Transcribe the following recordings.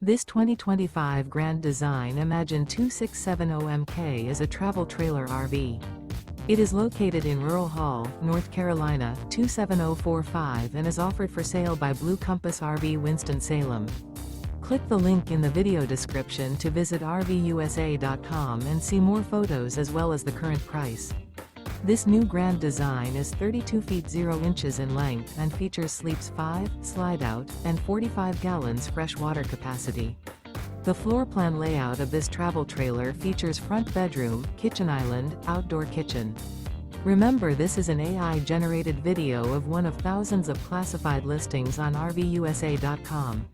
This 2025 Grand Design Imagine 2670MK is a travel trailer RV. It is located in Rural Hall, North Carolina, 27045 and is offered for sale by Blue Compass RV Winston, Salem. Click the link in the video description to visit RVUSA.com and see more photos as well as the current price. This new Grand Design is 32 feet 0 inches in length and features sleeps 5, Slideout, and 45 gallons fresh water capacity. The floor plan layout of this travel trailer features front bedroom, kitchen island, outdoor kitchen. Remember, this is an AI-generated video of one of thousands of classified listings on RVUSA.com.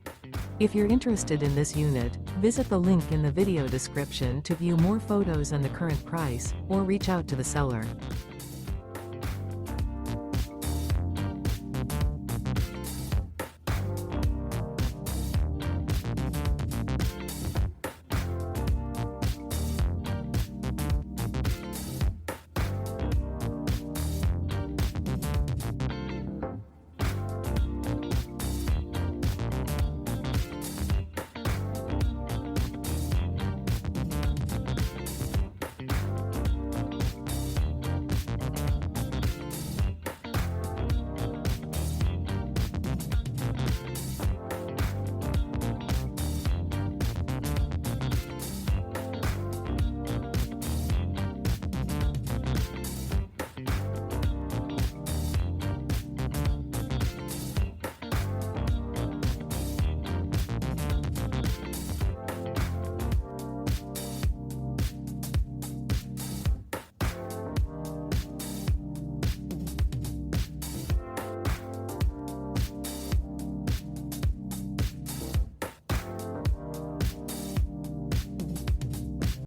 If you're interested in this unit, visit the link in the video description to view more photos and the current price, or reach out to the seller.